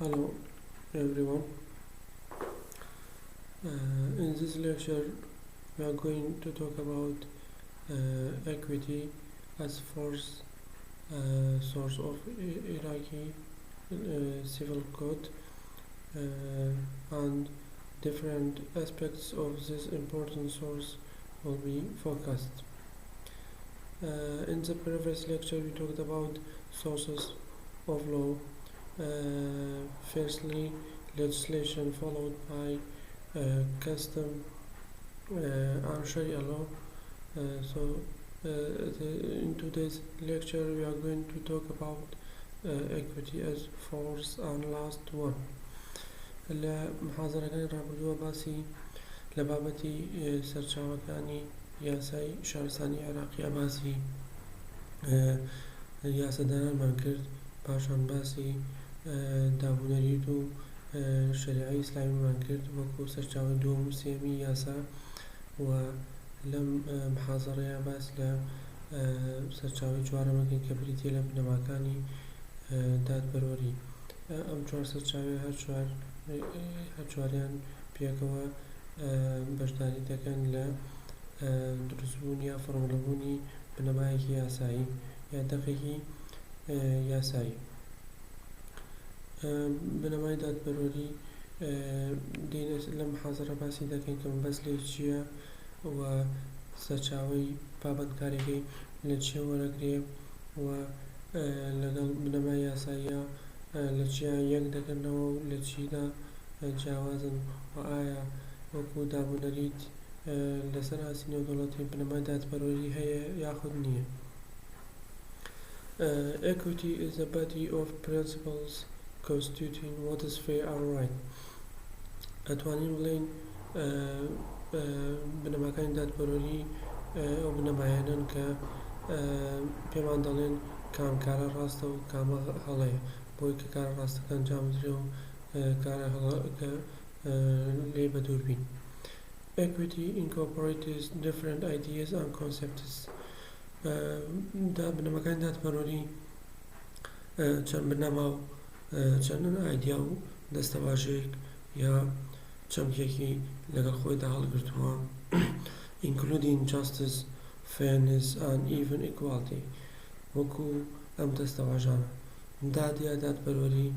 Hello everyone. In this lecture we are going to talk about equity as first source of Iraqi civil code and different aspects of this important source will be focused. In the previous lecture we talked about sources of law. Firstly, legislation, followed by custom and Sharia law. In today's lecture we are going to talk about equity as fourth and last one. المحاضرة كان رابطوها باسي لبابتي سەرچاوەکانی یاسای شارستانی عێراقیە باسی یاسەدانانمان کرد، پاشان باسی دابونەریت و شەریعەی ئیسلامیمان کرد وەکو سەرچاوەی دووەم و سێمی یاسا، و لەم محاضرەیە باس لە سەرچاوەی چوارەمەکەین کە بریتیە لە بنەماکانی دادبەروەری. ئەم چوار سەرچاوەی هەر چواریان پێکەوە بەشداری دەکەن لە دروستبوون یا فۆرمولەبوونی بنەمایەکی یاسایی یا دەقێکی یاسایی. بنەمای دادبەروەری لەم محاضرە باسی دەکەین کە مەبەست لێ چییە و سەرچاوەی پابەندکاریەکەی لە چیە وەرەگرێ و لەگەڵ بنەمای یاساییە لە چیان یەک دەکەنەوە و لە چیدا جیاوازن، و ئایا وەکو دابونەریت لەسەر ئاسی نێودەوڵەتی بنەمای دادبەروەری هەیە یاخود نییە. Equity is a body of principles constituting what is fair and right. ئەتوانین بڵێین بنەماکانی دادبەروەری ئەو بنەمایانن کە پێمان دەڵێن کام کارە ڕاستە و کامە هەڵەیە، بۆی کە کارە ڕاستەکە ئەنجام بدرێ و کارە هەڵەکە لێ بەدوور بین. Equity incorporates different ideas and concepts. بنەماکانی دادبەروەری چەند بنەما و چەند ئایدیا و دەستەواژەیەک یا چەمکێکی لەگەڵ خۆیدا هەڵگرتووە، including justice, fairness and even equality. وەکو ئەم دەستەواژانە داد یا دادبەروەری،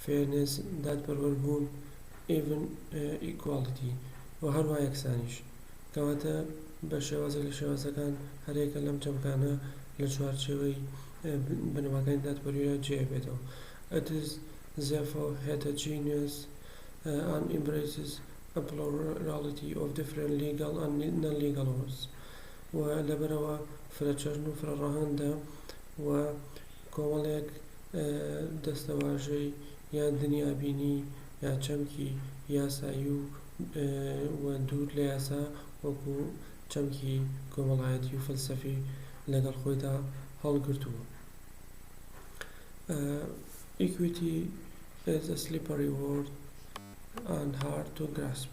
fairness دادبەروەربوون، even equality و هەروە یەکسانیش، کەواتە بە شێوازێک لە شێوازەکان هەرێکە لەم چەمکانە لە چوارچێوەی بنەماکانی دادبەروەریە جێبێتەوە. It is therefore heterogeneous and embraces a plurality of different legal and non-legal laws. و لەبەرەوە فرەچەژن و فرەڕەهەندە و کۆمەڵێک دەستەواژەی یا دنیابینی یا چەمکی یاسایی و دوور لە یاسا وەکو چەمکی کۆمەڵایەتی و فەلسەفی لەگەڵ خۆیدا هەڵگرتووە. Equity is a slippery word and hard to grasp.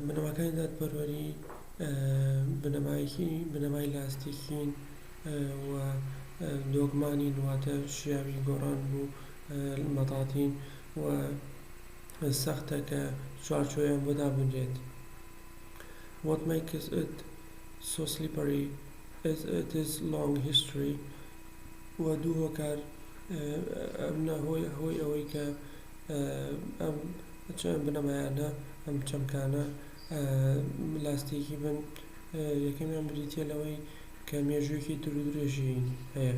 بنەماکانی دادبەروەری بنەمای لاستیکین و دۆگمانین، واتە شیاوی گۆڕان بوو مەتاتین و سەختە کە چوارچۆیان بۆ دابنرێت. What makes it so slippery is its long history. و دوو هۆکار ئەمە هۆی ئەوەی کە ئەم بنەمایانە ئەم چەمکانە لاستیکی بن. یەکەمیان بریتیە لەوەی کە مێژوویەکی درێژی هەیە،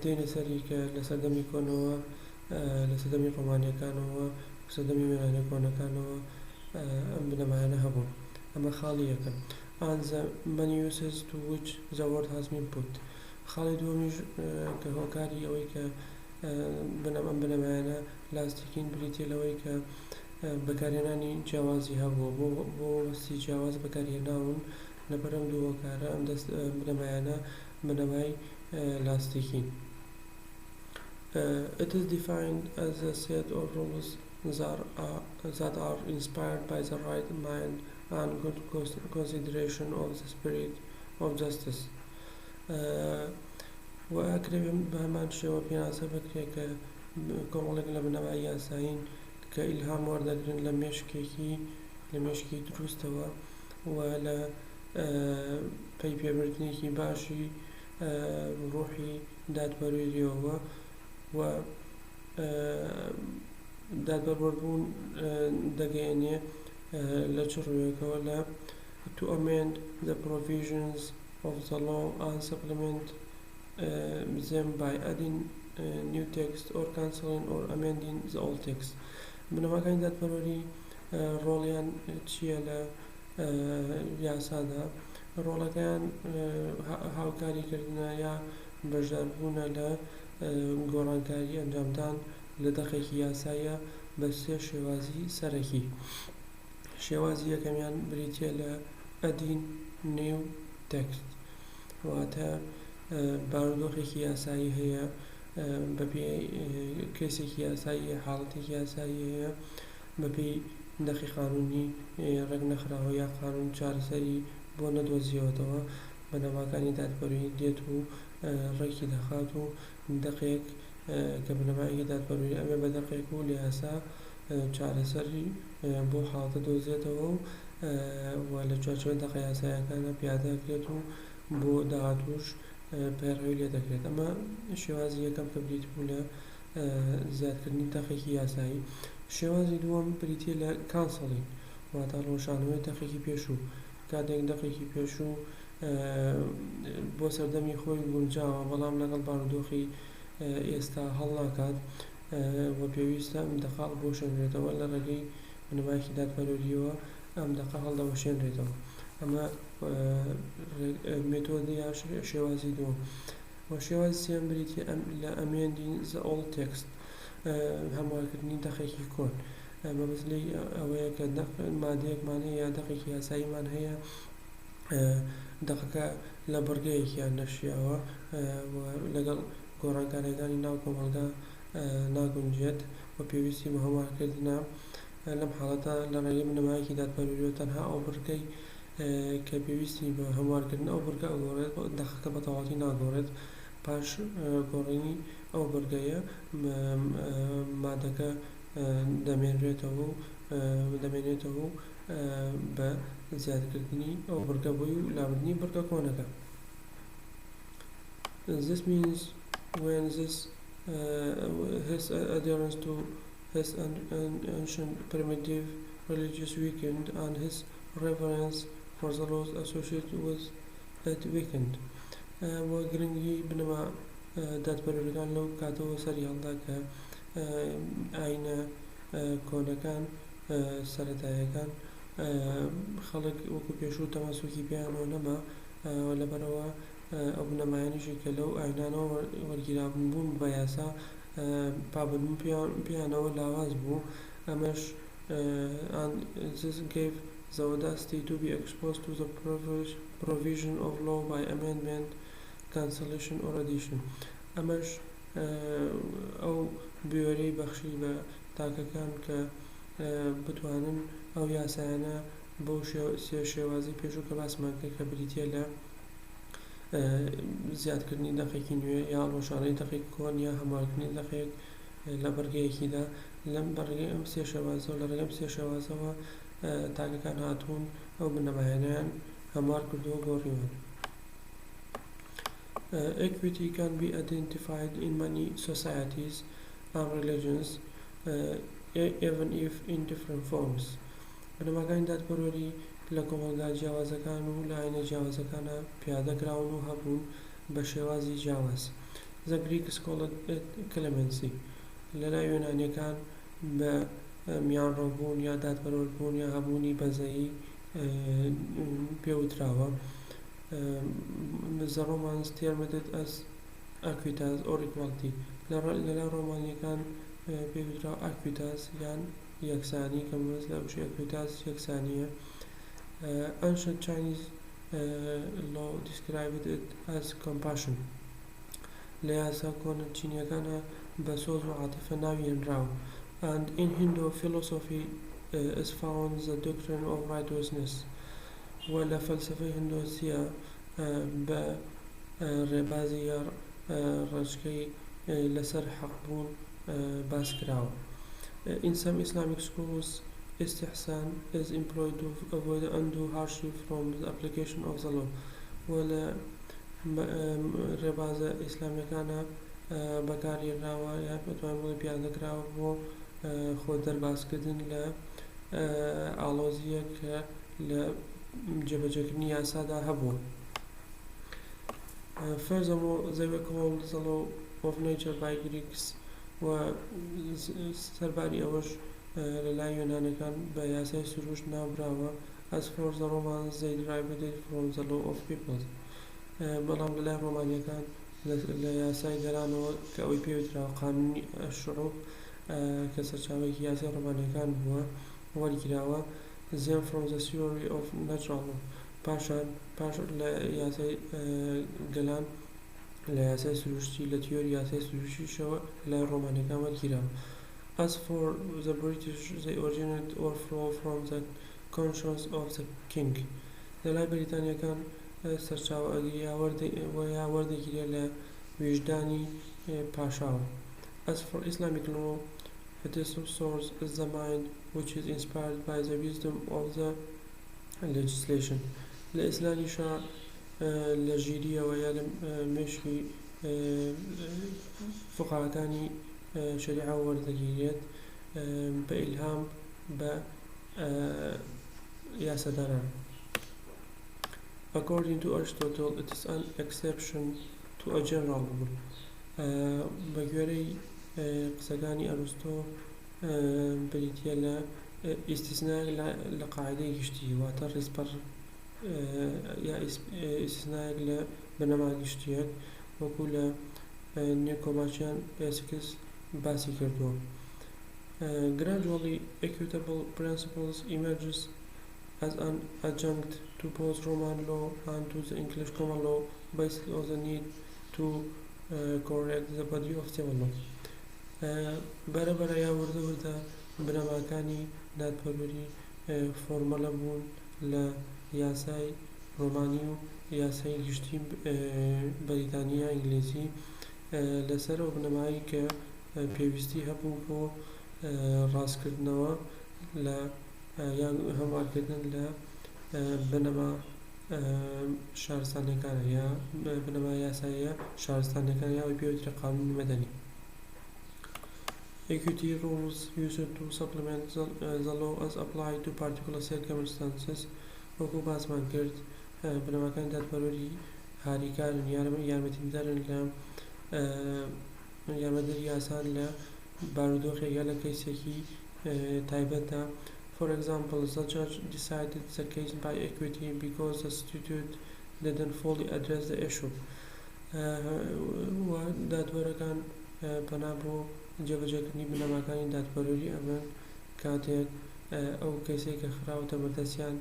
دێنە سەری کە لە سەردەمی کۆنەوە، لە سەردەمی ڕۆمانیەکانەوە، سەردەمی وێنانە کۆنەکانەوە ئەم بنەمایانە هەبوون. ئەمە خاڵی یەکەم. And the many uses to which the word has been put. خاڵی دووەمیش کە هۆکاری ئەوەی کە ئەم بنەمایانە لاستیکین بریتیە لەوەی کە بەکارهێنانی جیاوازی هەبووە، بۆ وەستی جیاواز بەکارهێناون لەبەر ئەم دوو هۆکارە ئەم بنەمایانە بنەمای لاستیکین. It is defined as a set of rules that are inspired by the right mind and good consideration of the spirit of justice. و ئەکرێ بە هەمان شێوە پێناسە بکرێت کە کۆمەڵێک لە بنەمای یاساین کە ئیلهام وەردەگرن لە مێشکی دروستەوە و لە پەی پێبردنێکی باشی ڕۆحی دادوەریەوە و دادوەربوون دەگەیەنێ لە چ ڕوویەکەوە لە to amend the provisions of the law and supplement them by adding new text or cancelling or amending the old text. بنەماکانی دادپەروەری ڕۆڵیان چییە لە یاسادا؟ ڕۆڵەکەیان هاوکاریکردنە یا بەشداربوونە لە گۆڕانکاری ئەنجامدان لە دەقێکی یاساییە بە سێ شێوازی سەرەکی. شێوازی یەکەمیان بریتیە لە adding new text، واتە بارودۆخێکی یاسایی هەیە بەپێ کێسێکی یاسایی حاڵەتێکی یاسایی هەیە بەپێی دەقی قانونی ڕێک نەخراوە یا قانون چارەسەری بۆ نەدۆزیەوەتەوە بنەماکانی دادپەروەری دێت و ڕێکی دەخات و دەقێک کە بنەمایەکی دادپەروەری ئەمێ بە دەقێک و لە یاسا چارەسەری بۆ حاڵەتە دۆزێتەوە و لە چوارچێوە دەقە یاسایەکانە پیادەکرێت و بۆ داهاتووش پەیڕەوی لێ دەکرێت. ئەمە شێوازی یەکەم کە بریت بوو لە زیادکردنی دەقێکی یاسایی. شێوازی دووەم بریتیە لە کانسڵینگ، واتە ڕۆژانەوەی دەقێکی پێشوو. کاتێک دەقێکی پێشوو بۆ سەردەمی خۆی گونجاوە بەڵام لەگەڵ بارودۆخی ئێستا هەڵ ناکات و پێویستە ئەم دەقە بۆشێنرێتەوە لە ڕێگەی بنەمایەکی دادپەروەریەوە ئەم دەقە هەڵدەوەشێنرێتەوە. ئەمە مێتۆدی یا شێوازی دووەم. و شێوازی سێم بریتیە لە amending the old text، هەموارکردنی دەقێکی کۆن. مەبەستلەی ئەوەیە کە مادەیەکمان هەیە یا دەقێکی یاساییمان هەیە دەقەکە لە بڕگەیەکیان نەشیاوە لەگەڵ گۆڕانکاریەکانی ناو کۆمەڵگا ناگونجێت و پێویستی بە هەموارکردنە. لەم حاڵەتە لە ڕێگەی بنەمایەکی دادپەروەریەوە تەنها ئەو بڕگەی کە پێویستی بە هەموارکردن ئەو بڕگە ئەگۆڕێت، دەقەکە بە تەواوەتی ناگۆڕێت. پاش گۆڕینی ئەو بڕگەیە مادەکە دەمێنێتەوە و بە زیادکردنی ئەو بڕگە بۆی و لابردنی بڕگە کۆنەکە. This means when this his adherence to his ancient primitive religious weakened and his reverence for the laws associated with it weakened. و گرنگی بنەما دادپەروەریەکان لەو کاتەوە سەری هەڵدا کە ئاینە کۆنەکان سەرەتاییەکان خەڵک وەکو پێشوو تەماسوکی پێیانەوە نەما، لەبەرەوە ئەو بنەمایانیشی کە لەو ئاینانەوە وەرگیرابوون بە یاسا پابندبوون پێیانەوە لاواز بوو. ئەمەش and this gave the audacity to be exposed to the provision of law by amendment, cancellation or addition. ئەمەش ئەو بێوەرەی بەخشی بە تاکەکان کە بتوانن ئەو یاسایانە بۆ سێ شێوازی پێشوو کە باسمان کرد کە بریتیە لە زیادکردنی دەقێکی نوێ یا ڕۆژانەی دەقێک کۆن یا هەموارکردنی دەقێک لە بەرگەیەکیدا. لەم بەڕێگەی ئەم سێ شێوازەوە لە ڕێگەی ئەم سێ شێوازەوە تاکەکان هاتوون ئەو بنەمایانیان هەموار کردووە گۆڕیوە. Equity can be identified in many societies and religions, even if in different forms. بنەماکانی دادپەروەری لە کۆمەلگا جیاوازەکان و لە ئاینە جیاوازەکانە پیادەکراون و هەبوون بە شێوازی جیاواز. The Greeks called it clemency. لەلای یۆنانیەکان بە میانڕۆبوون یا دادپەروەربوون یا هەبوونی بەزەیی پێوتراوە. The Romans termed it as equitas or equality. لەلای ڕۆمانیەکان پێوتراوە equitas یان یەکسانی کە مەبەست لە وشەی equitas یەکسانیە. Ancient Chinese law described it as compassion. لە یاسا کۆنە چینیەکانە بە سۆز و عاتیفە ناویێنراوە. And in Hindu philosophy is found the doctrine of righteousness. و لە فەلسفەی هندۆسیە بە ڕێبازی یا ڕێچکەی لەسەر حەق بوون باس کراوە. In some Islamic schools, istihsan is employed to avoid undue hardship from the application of the law. ولا ڕێبازە ئیسلامیەکانە بەکارهێنراوە یا بەتوانین بڵێ پیادەکراوە بۆ خۆ دەرباسکردن لە ئاڵۆزیە کە لە جێبەجێکردنی یاسادا هەبووە. Furthermore, they were called the law of nature by Greeks و سەرباری ئەوەش لە لای یۆنانیەکان بە یاسای سروش ناوبراوە. As for the Romans, they derived it from the law of peoples. بەڵام لە لای ڕۆمانیەکان لە یاسای گەرانەوە کە ئەوەی پێوتراوە قانونی الشعوب کە سەرچاوەیەکی یاسای ڕۆمانیەکان بووە وەرگیراوە. Then from the theory of natural law. پاش لە یاسای گەلان لە یاسای سروشتی لە تیۆری یاسای سروشتیشەوە لای ڕۆمانیەکان وەرگیراوە. As for the British, they originate or flow from the conscience of the king. لە لای بەریتانیەکان سەرچاوە یا وەردەگیرێ لە وجدانی پاشاوە. As for Islamic law, its source is the mind, which is inspired by the wisdom of the legislation. لە ئیسلامیشا لە ژیریەوە یا لە مێشکی فقاهەکانی شەریعە وەردەگیرێت بە ئیلهام بە یاسادانان. According to Aristotle, it is an exception to a general rule. بە گوێرەی قسەکانی ئەرستۆ بریتیە لە ئیستیسنایەک لە قاعدەی گشتی واتە ڕێزپەڕ یا ئیستیسنایەک لە بنەما گشتیەک وەکو لە نیکۆماچیان ئێسکس باسی کردووە. Gradually, equitable principles emerges as an adjunct to both Roman law and to the English common law based on the need to correct the body of civil law. بەرەبەرە یا وردە بنەماکانی دادپەروەری فۆرمەلە بوون لە یاسای ڕۆمانی و یاسای گشتی بەریتانیا ئینگلیزی لەسەرەوە بنەمایی کە پێویستی هەبوو بۆ ڕاستکردنەوە لە یان هەموارکردن لە بنەما شارستانیەکانە یا بنەما یاساییە شارستانیەکان یاوەی پێوترە قانونی مەدەنی. Equity rules used to supplement the law as applied to particular circumstances. وەکو باسمان کرد بنەماکانی دادپەروەری هاریکارن یارمەتیدەرن لە یارمەدەری یاسان لە بارودۆخێک یا لە کەیسێکی تایبەتدا. For example, the judge decided the case by equity because the statute didn't fully address the issue. و دادوەرەکان پەنا بۆ جێبەجێکردنی بنەماکانی دادپەروەری ئەمن کاتێک ئەو کەیسێک کە خراوەتە بەردەستیان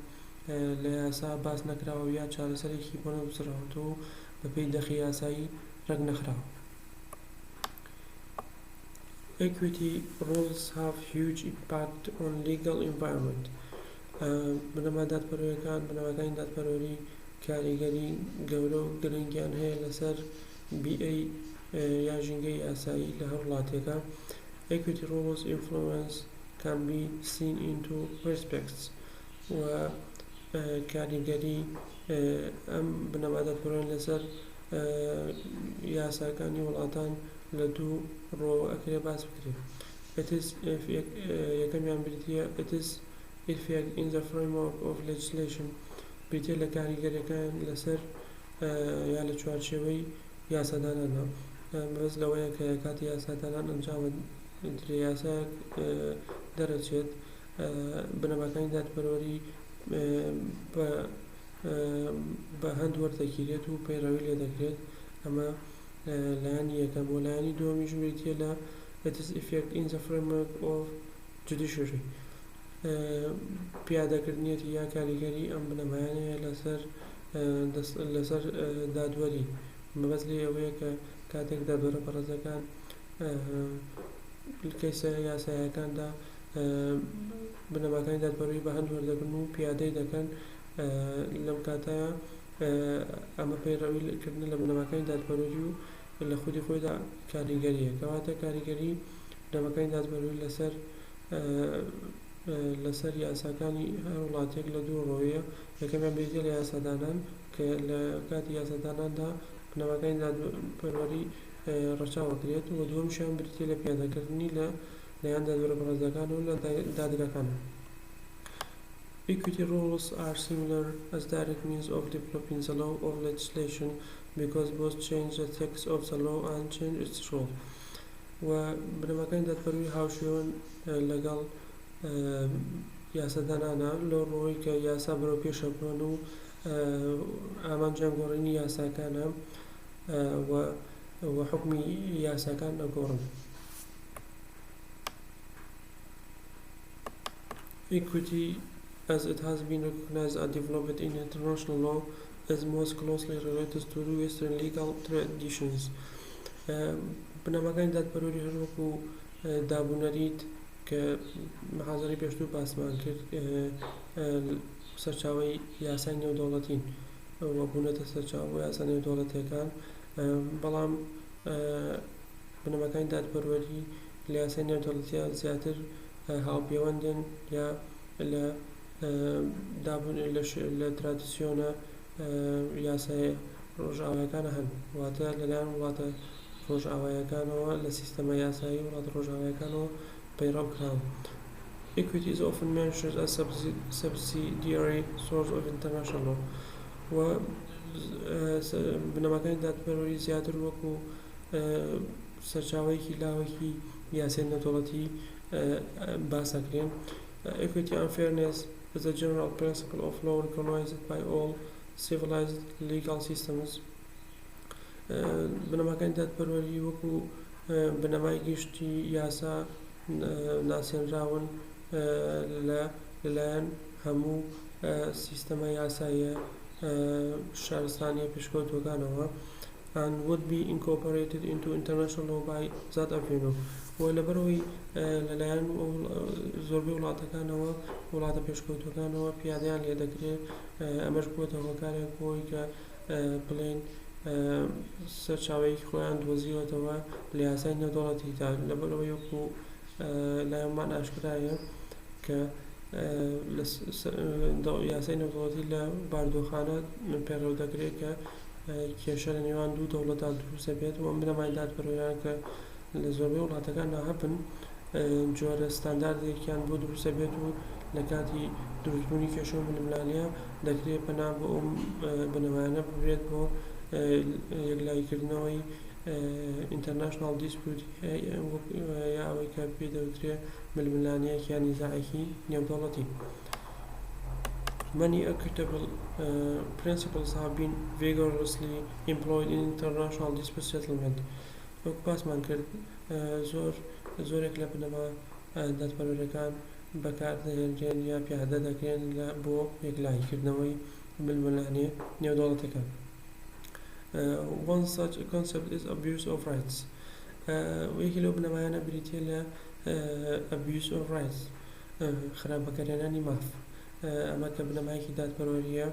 لە یاسا باس نەکراوە یا چارەسەرێکی بۆ نەبسراوەتەوە و بەپێی دەخی یاسایی ڕەگ نەخراوە. Equity rules have huge impact on legal environment. بنەما دادپەروەریەکان بنەماکانی دادپەروەری کاریگەری گەورە و گرنگیان هەیە لەسەر بیئەی یا ژینگەی یاسایی لە هەر وڵاتێکە. Equity rules influence can be seen in two respects. و کاریگەری ئەم بنەما دادپەروەریان لەسەر یاساکانی وڵاتان لە دوو ڕۆ ئەکرێ باس بکرێت. یەکەمیان بریتیە it is effect in the framework of legislation. بریتیە لە کاریگەریەکان لەسەر یا لە چوارچێوەی یاسادانانە بەس لەوەیە کە کاتی یاسادانان ئەنجامە درێ یاسایەک دەرەچێت بنەماکانی دادپەروەری بە هەند وەردەگیرێت و پەیڕەوی لێ دەکرێت. ئەمە لایانی یەکەم و لایانی دووەمیش بریتیە لە it is effect in the framework of judiciary. پیادەکردنیەتی یا کاریگەری ئەم بنەمایانەیە لەسەر دادوەری مەبەست لێ ئەوەیە کە کاتێک دادوەرە بەڕێزەکان کەیسە یاساییەکاندا بنەماکانی دادپەروەری بە هەند وەردەگرن و پیادەی دەکەن لەم کاتەیە ئەمە پەیڕەویکردن لە بنەماکانی دادپەروەری و لە خودی خۆیدا کاریگەریە کەواتە کاریگەری بنەماکانی دادوەری لەسەر یاساکانی هەر وڵاتێک لە دوو ڕۆیە یەکەمیان بریتیە لە یاسادانان کە لە کاتی یاساداناندا بنەماکانی دادوەری ڕەچاوەکرێت و دووەمیشیان بریتیە لە پیادەکردنی لەلایەن دادوەرە بەڕێزەکان و لە دادگاکان. Equity rules are similar as direct means of developing the law or legislation because both change the text of the law and change its rule. و بنەماکانی دادوەری هاوشێوەن لەگەڵ یاسادانانە لەو ڕۆی کە یاسا بەرەو پێشە بڕۆن و ئامانجیان گۆڕینی یاساکانە و حکمی یاساکان ئەگۆڕن. Equity, as it has been recognized and developed in international law, is most closely related to Western legal traditions. بنەماکانی دادوەری هەر وەکو دابوونەریت کە محازەری پێشتوو باسمان کرد سەرچاوەی یاسای نێودەوڵەتین و بوونەتە سەرچاوەی یاسا نێودەوڵەتیەکان، بەڵام بنەماکانی دادوەری لە یاسای نێودەوڵەتیان زیاتر هاوپەیوەندن یا لە ترادیسیۆنە یاسای ڕۆژئاوایەکانە هەن، واتە لەلایەن وڵاتە ڕۆژئاوایەکانەوە لە سیستەمە یاسایی وڵاتە ڕۆژئاوایەکانەوە پەیڕەو کراون. Equity is often mentioned as subsidiary source of international law. و بنەماکانی دادوەری زیاتر وەکو سەرچاوەیەکی لاوەکی یاسای نێودەوڵەتی باسەکرێن. Equity and fairness is a general principle of law recognized by all civilized legal systems. بنەماکانی دادوەری وەکو بنەمای گشتی یاسا ناسێنراون لەلایەن هەموو سیستەمە یاساییە شارستانیە پێشکەوتوەکانەوە and would be incorporated into international law by that avenue. و لەبەرەوەی لەلایەن زۆربەی وڵاتەکانەوە وڵاتە پێشکەوتوەکانەوە پیادەیان لێ دەکرێت، ئەمەش بووەتە هۆکارێک بۆی کە بڵێن سەرچاوەیەکی خۆیان دۆزیوەتەوە لە یاسای نێودەوڵەتیدا، لەبەرەوەی وەکو لایەنمان ئاشکرایە کە یاسای نێودەوڵەتی لە باردۆخانە پێڕەو دەکرێت کە کێشە لە نێوان دوو دەوڵەتدا دروستە بێت و ئەم بنەمای دادوەریان کە لە زۆربەی وڵاتەکاندا هەبن جۆرە ستانداردێکیان بۆ دروستە بێت و لە کاتی دروستبوونی کێشە و ململانیە دەکرێت پەنا بۆ ئەم بنەمایانە ببرێت بۆ یەکلایکردنەوەی international dispute یا ئەوەی کە پێ دەوترێت ململانیەکی یان نیزاعێکی نێودەوڵەتی. Many equitable principles have been vigorously employed in international dispute settlement. وەکو باسمان کرد زۆرێک لە بنەما دادوەریەکان بەکاردەهێنرێن یا پیادە دەکرێن بۆ یەکلایکردنەوەی ململانیە نێودەوڵەتەکان. One such concept is abuse of rights. وەیەکی لەو بنەمایانە بریتیە لە abuse of rights، خراپەکارێنانی ماف. ئەمە کە بنەمایەکی دادوەریە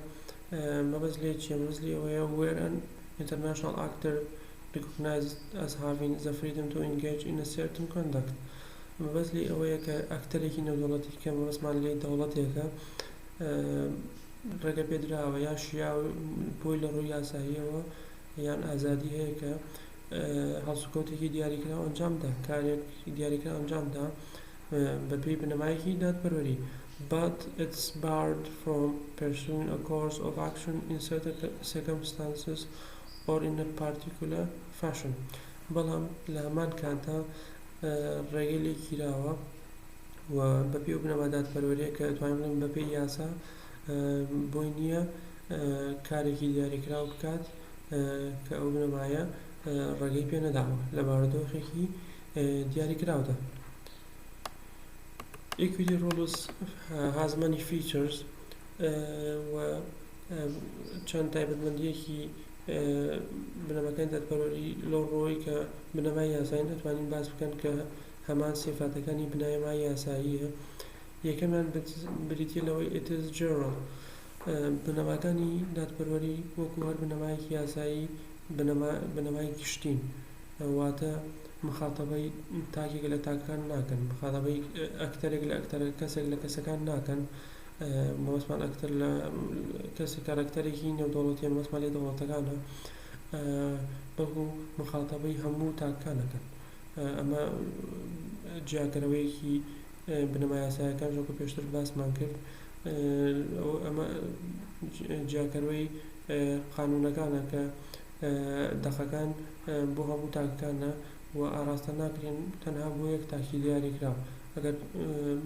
مەبەست لێ چیە؟ مەبەست لێ ئەوەیە where an international actor recognized as having the freedom to engage in a certain conduct. مەبەست لێ ئەوەیە کە ئەکتەرێکی نێودەوڵەتی کە مەبەستمان لێ دەوڵەتێکە ڕێگە پێدراوە یا شیا بۆی لە ڕووی یاساییەوە یان ئازادی هەیە کە هەڵسوکەوتێکی دیاریکراو ئەنجامدا، کارێکی دیاریکراو ئەنجامدا بەپێی بنەمایەکی دادوەری. But it's barred from pursuing a course of action in certain circumstances or in a particular fashion. بەڵام لە هەمان کاتدا ڕێگەی لێ گیراوە و بەپێی ئەو بنەما دادوەریە کە دەتوانین بڵێن بەپێی یاسا بۆی نییە کارێکی دیاریکراو بکات کە ئەو بنەمایە ڕێگەی پێ نەداوە لە بارودۆخێکی دیاریکراودا. Equity rules has many features و چەند تایبەتمەندیەکی بنەماکانی دادوەری لەو ڕۆی کە بنەمای یاسایی دەتوانین باس بکەن کە هەمان سێفاتەکانی بنەمای یاساییە. یەکەمیان بریتیە لەوەی it is general. بنەماکانی دادوەری وەکو هەر بنەمایەکی یاسایی بنەمای گشتین، واتە مخاتەبەی تاکێک لە تاکەکان ناکەن، مخاتەبەی ئەکتەرێک لە کەسێک لە کەسەکان ناکەن. مەوەسمان ئەکتەر لە کەسێک کارەکتەرێکی نێودەوڵەتیە، مەوەسمان لێ دەوڵەتەکانە، بەڵکو مخاتەبەی هەموو تاکەکانەکەن. ئەمە جیاکەرەوەیەکی بنەما یاساییەکان ژۆکە پێشتر باسمان کرد. ئەمە جیاکەرەوەی قانونەکانە کە دەخەکان بۆ هەموو تاکەکانە و ئاراستە ناکرێن تەنها بۆ یەک تاکی دیاریکراوە. ئەگەر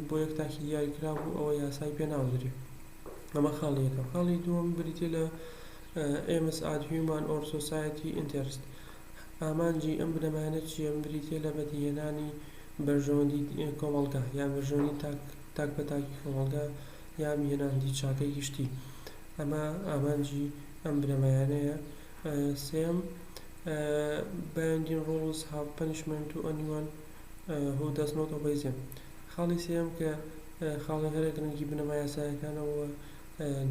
بۆ یەک تاکی دیاریکرا بوو ئەوە یاسای پێ ناودرێت. ئەمە خاڵی یەکەم. خاڵی دووەم بریتێ لە aims at human or society interest. ئامانجی ئەم بنەمایانە چییە؟ بریتێ لە بەدیهێنانی بەرژەوەندی کۆمەڵگا یان بەرژەوەندی تاک بە تاکی کۆمەڵگا یان هێناندی چاکەی گشتی. ئەمە ئامانجی ئەم بنەمایانەیە. سێم binding rules have punishment to anyone who does not obey them. خاڵی سێم کە خاڵی هەرە گرنگی بنەما یاساییەکانەوە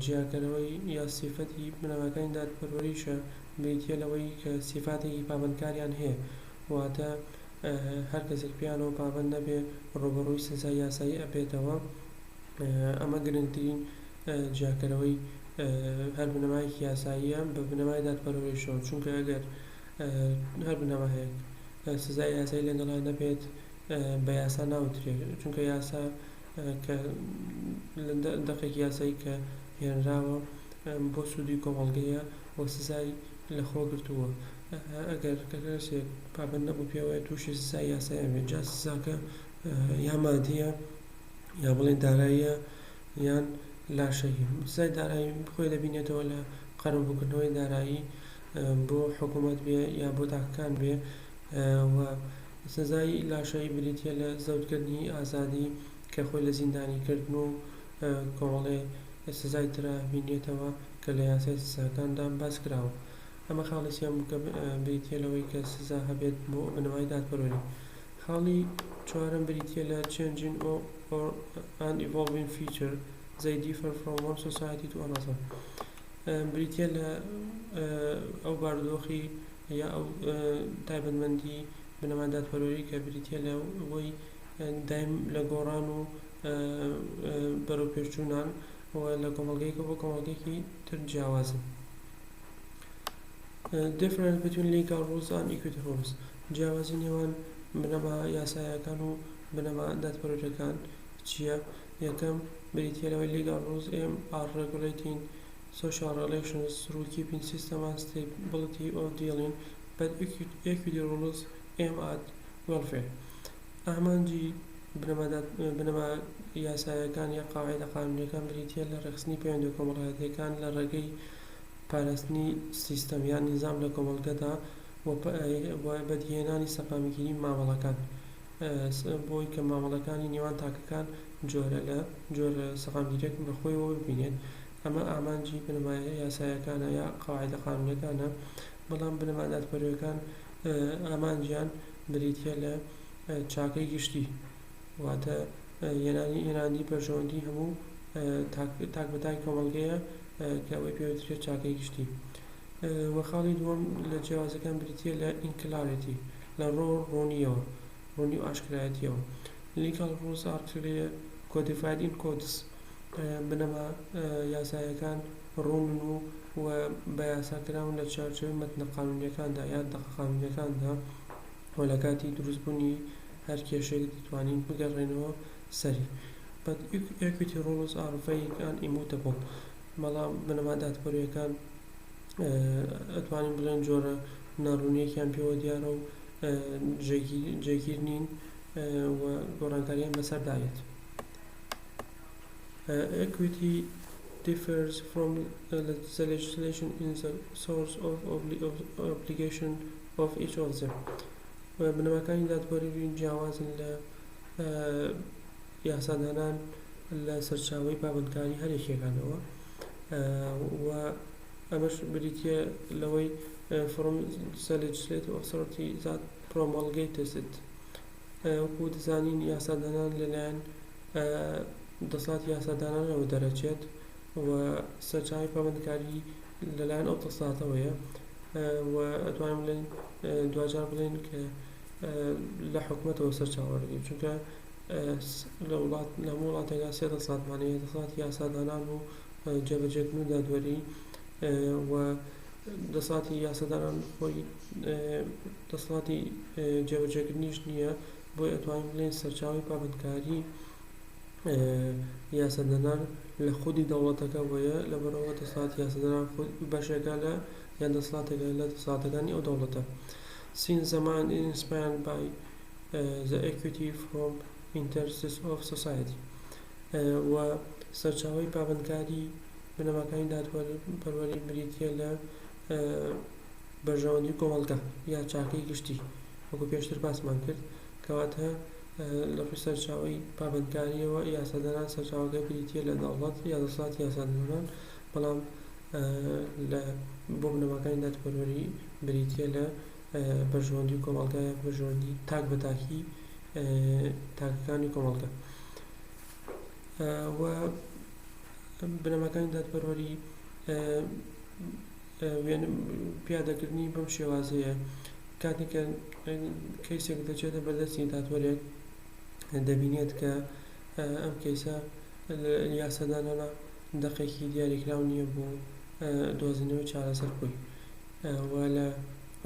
جیاکەرەوەی یا سیفەتی بنەماکانی دادپەروەریشە، بریتیە لەوەی کە سیفاتێکی پابندکاریان هەیە، واتە هەر کەسێک پیانەوە پابند نەبێ ڕۆبەڕووی سزای یاسایی ئەبێتەوە. ئەمە گرنگترین جیاکەرەوەی هەر بنەمایەکی یاساییە بە بنەمای دادپەروەریشەوە، چونکە ئەگەر هەر بنەما هەیە سزای یاسایی لەگەڵا نەبێت بە یاسا ناوترێت، چونکە یاسا کە دەقێکی یاسایی کە هێنراوە بۆ سوودی کۆمەڵگەیە و سزای لەخۆ گرتووە. ئەگەر کەسێک پابند نەبوو پێوەیە تووشی سزای یاسایی ئەبێت، جا سزاکە یا مادیە یا بڵێن داراییە یان لاشەیی. سزای دارایی خۆی دەبینێتەوە لە قەرەبووکردنەوەی دارایی بۆ حکوومەت بێ یا بۆ تاکەکان بێ، و سزای لاشەیی بریتیە لە زەوتکردنی ئازادی کە خۆی لە زیندانی کردن و کۆمەڵێ سزای ترا بینێتەوە کە لە یاسای سزاکاندا باس کراوە. ئەمە خاڵی سێم کە بریتیە لەوەی کە سزا هەبێت بۆ بنەمای دادپەروەری. خاڵی چوارەم بریتیە لە changing or an evolving feature they differ from one society to another. بریتیە لە ئەو بارودۆخی یا ئەو تایبەتمەندی بنەما دادپەروەری کە بریتیە لەوەی دایم لە گۆڕان و بەرەو پێشچوونان و لە کۆمەڵگەیەکە بۆ کۆمەڵگەیەکی تر جیاوازن. difference between legal rules and equity rules. جیاوازی نێوان بنەما یاساییەکان و بنەما دادپەروەریەکان چییە؟ یەکەم بریتیە لەوەی legal rules aim at regulating social relations through keeping system and stability of dealing, but equity rules aim at welfare. ئامانجی بنەما یاساییەکان یا قواعد قانونیەکان بریتیە لە ڕێخستنی پەیوەندیە کۆمەڵایەتیەکان لە ڕێگەی پاراستنی سیستەم یان نیزام لە کۆمەڵگەدا و بەدیهێنانی سەقامگیری مامەڵەکان، بۆی کە مامەڵەکانی نێوان تاکەکان جۆرە سەقامگیریەک بەخۆیەوە ببینێت. ئەمە ئامانجی بنەما یاساییەکانە یا قواعد قانونیەکانە. بەڵام بنەما دادپەروەریەکان ئامانجیان بریتیە لە چاکەی گشتی، واتە هێناندی بەرژەوەندی هەموو تاک بە تاکی کۆمەڵگەیە کە ئەوەی پێوترێت چاکەی گشتی. وە خاڵی دووەم لە جیاوازەکان بریتیە لە ئینکلاریتی، لە ڕۆنیەوە، ڕۆنی و ئاشکرایەتیەوە. legal rules are clearly codified in codes. بنەما یاساییەکان ڕوونن و بە یاساکراون لە چارچۆی مەتنە قانونیەکاندا یا دەقە قانونیەکاندا، و لە کاتی دروستبوونی هەر کێشەیەک دەتوانین بگەڕێنەوە سەری. but equity rules are vague and immutable. بەڵام بنەما دادپەروەریەکان ئەتوانین بڵێن جۆرە ناڕوونیەکیان پێوە دیارە و جێگیر نین و گۆڕانکاریان بەسەردایێت. Equity differs from the legislation in the source of obligation of each of them. بنەماکانی دادپەروەری جیاوازن لە یاسادانان لە سەرچاوەی پابندکاری هەرێکێکانەوە، و ئەمەش بریتیە لەوەی from the legislative authority that promulgates it. وەکو دەزانین یاسادانان لەلایەن دەسەڵاتی یاسادانانەوە دەرەچێت و سەرچاوەی پابندکاری لەلایەن ئەو دەسەڵاتەوەیە، و ئەتوانین بڵێن دوجار بڵێن کە لە حکوومەتەوە سەرچاوەڕێگرێت چونکە لە هەموو وڵاتێکدا سێ دەسەڵاتمانەیە دەسەڵاتی یاسادانان و جێبەجێکردن و دادوەری و دەسەڵاتی یاسادانان خۆی دەسەڵاتی جێبەجێکردنیش نییە بۆی ئەتوانین بڵێن سەرچاوەی پابندکاری یاسادانان لە خودی دەوڵەتەکە وەیە لەبەرەوە دەسەڵاتی یاسادانان بەشێکە لە یان دەسەڵاتێکە لە دەسەڵاتەکانی ئەو دەوڵەتە. Since the man is inspired by the equity from interests of society و سەرچاوەی پابندکاری بنەماکانی دادپەروەری بریتیە لە بەرژەوەندی کۆمەڵگە یا چاکەی گشتی وەکو پێشتر باسمان کرد کەواتە لە ڕووی سەرچاوەی پابندکاریەوە یاسادانان سەرچاوەکە بریتیە لە دەوڵەت یا دەسەڵاتی یاسادانان بەڵام بۆ بنەماکانی دادپەروەری بریتیە لە بەرژەوەندی کۆمەڵگە یا بەرژەوەندی تاک بە تاکی تاکەکانی کۆمەڵگە و بنەماکانی دادپەروەری پیادەکردنی بەم شێوازەیە کاتێک کە کەیسێک دەچێتە بەردەستی دادوەرێک دەبینێت کە ئەم کەیسە یاسادانانە دەقێکی دیاریکراو نییە بۆ دۆزینەوەی چارەسەر بووی و لە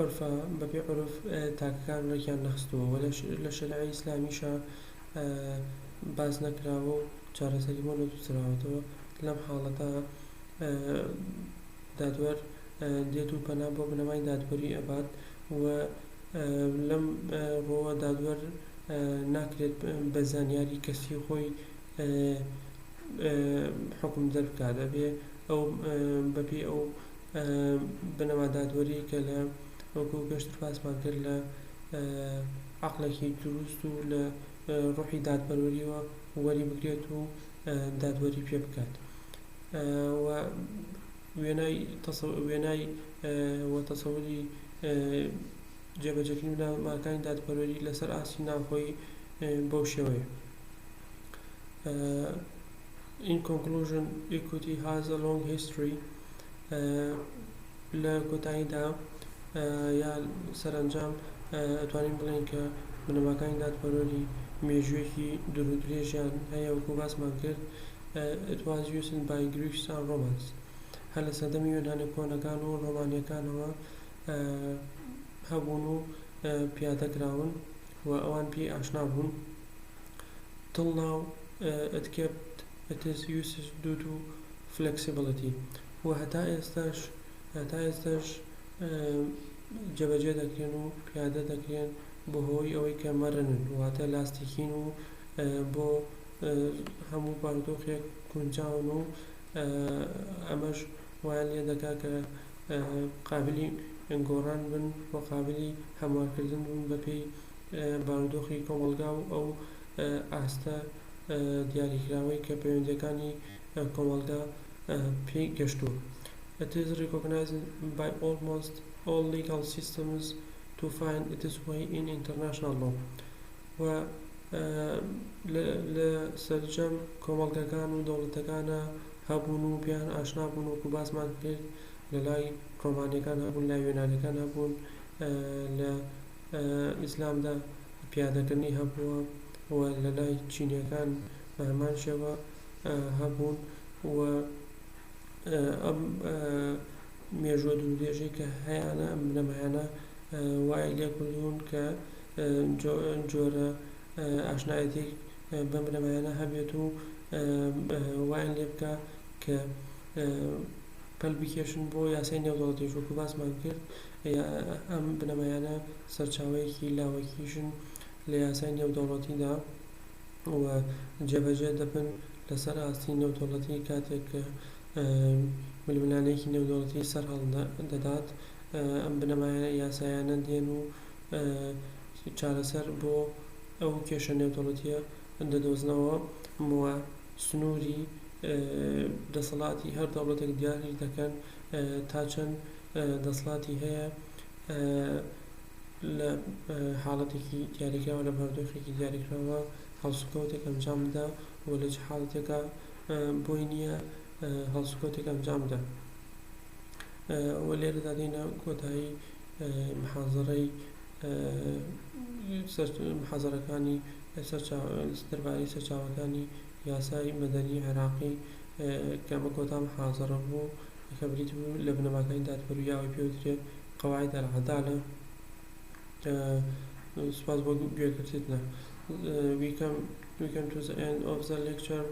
عرفە بەپێ عرف تاکەکان ڕێکیان نەخستووە و لە شەریعەی ئیسلامیشە باز نەکراوە و چارەسەری بۆ نەدووسراوەتەوە لەم حاڵەتە دادوەر دێت و پەنا بۆ بنەمای دادوەری ئەبات و لەم ڕۆوە دادوەر ناکرێت بە زانیاری کەسی خۆی حکم دەربکات دەبێ ئەو بەپێ ئەو بنەما دادوەری کە لە وەکو پێشتر باسمان کرد لە عەقڵێکی دروست و لە ڕوحی دادپەروەریەوە وەری بگرێت و دادوەری پێ بکات و وێنای و تەسەووری جێبەجێکردنی بنەماکانی دادپەروەری لەسەر ئاستی ناوخۆی بەو شێوەیە. In conclusion, equity has a long history. لە کۆتاییدا یا سەرنجام ئەتوانین بڵێن کە بنەماکانی دادپەروەری مێژوویەکی دوورودرێژیان هەیە وەکو باسمان کرد. It was used by Greeks and Romans. هەر لە سەردەمی یۆنانی کۆنەکان و ڕۆمانیەکانەوە هەبوون و پیادەکراون و ئەوان پێی ئاشنا بوون. Till now it kept its uses due to flexibility. و هەتا ئێستاش جێبەجێ دەکرێن و پیادە دەکرێن بۆ هۆی ئەوەی کە مەرنن واتە لاستیکین و بۆ هەموو بارودۆخێک گونجاون و ئەمەش وایان لێ دەکا کە قابلی گۆڕان بن و قابلی هەموارکردن بن بەپێی بارودۆخی کۆمەڵگا و ئەو ئاستە دیاریکراوەی کە پەیوەندیەکانی کۆمەڵگا پێی گەشتووە. It is recognized by almost all legal systems to find its way in international law. و لە سەرجەم کۆمەڵگەکان و دەوڵەتەکانە هەبوون و پیان ئاشنا بوون وەکو باسمان کرد لە لای ڕۆمانیەکان هەبوون لای یۆنانیەکان هەبوون لە ئیسلامدا پیادەکردنی هەبووە و لە لای چینیەکان بە هەمان شێوە هەبوون و ئەم مێژووە دوورودێژەی کە هەیەە ئەم بنەمایانە وای لێ کردوون کە جۆرە ئاشنایەتی بەم بنەمایانە هەبێت و وایان لێ بکە کە پەل بکێشن بۆ یاسای نێودەوڵەتیش وەکو باسمان کرد ئەم بنەمایانە سەرچاوەیەکی لاوەکیشن لە یاسای نێودەوڵەتیدا و جێبەجێ دەبن لەسەر ئاستی نێودەوڵەتی کاتێک کە ململانەیەکی نێودەوڵەتی سەر هەڵدەدات ئەم بنەمایانە یاسایانە دێن و چارەسەر بۆ ئەو کێشە نێودەوڵەتیە دەدۆزنەوە و سنووری دەسەڵاتی هەر دەوڵەتێک دیاری دەکەن تا چەند دەسەڵاتی هەیە لە حاڵەتێکی دیاریکراوە لە بەردۆخێکی دیاریکراوە هەڵسوکەوتێک ئەنجام بدە و لە حاڵەتێکە بۆی نییە هەڵسوکەوتێک ئەنجام بدە. و لێرەدا دێنە کۆتایی محازەڕەی محازەرەکانی دەربارەی سەرچاوەکانی یاسای مەدەنی عێراقی کە ئەمە کۆتا محازەرە بوو کە بریت بوو لە بنەماکانی دادوەریەوەی پێوترێت قواعد العدالە. سپاس بۆ گوێگرتنە. We come to the end of the lecture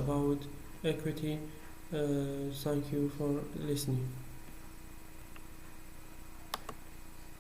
about equity. Thank you for listening.